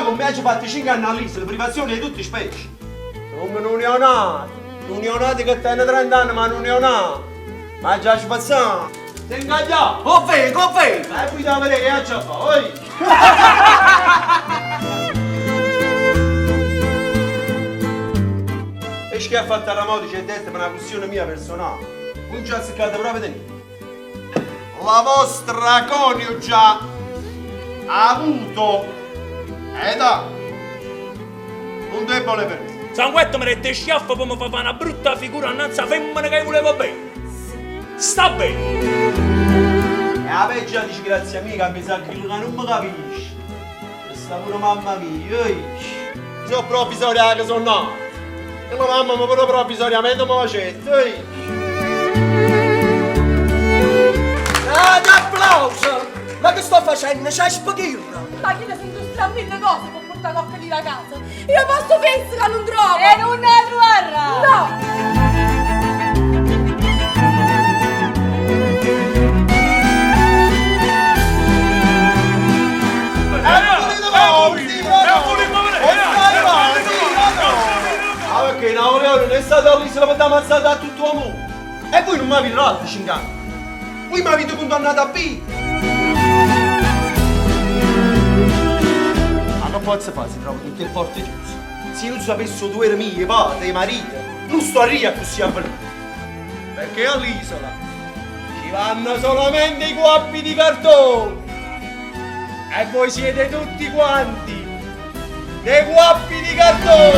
con me ci fatti 5 anni all'isola, privazione di tutti i specie. Come un neonato che tiene 30 anni ma non neonato. Ma già spazzato. Sei ingaggiato. Confermo. E poi da vedere che già fa, oi. E che ha fatto Ramodi c'è detto per una questione mia personale. Non ci ha azzeccato proprio di niente. La vostra coniuge ha avuto età un debole per me. Sanguetto mi rette schiaffo come fa fare una brutta figura annanzi a femmina che voleva bene. Sta bene. E la peggio disgrazia mia che mi sa che non mi capisce. Questa pure mamma mia, Sono provvisoria che sono nato. E la mamma mi pure provvisoriamente mi facette, Ad applauso! Ma che sto facendo? C'è spaghirra! Ma chi ne sento stra mille cose per portare cocca di la casa? Io posso pensare che non trovo! E non ne troverà! No! Ah, perché Napoleone non è stato all'isola per ammazzare a tutto il mondo. E voi non mi avete dato 5 anni. Voi mi avete condannato a vita. Ma che posso fare se trovo tutte le porte chiuse? Se io sapessi due mie, padre e marito, non sto a ria così a venire. Perché all'isola ci vanno solamente i guappi di cartone. E voi siete tutti quanti dei guappi di cartone.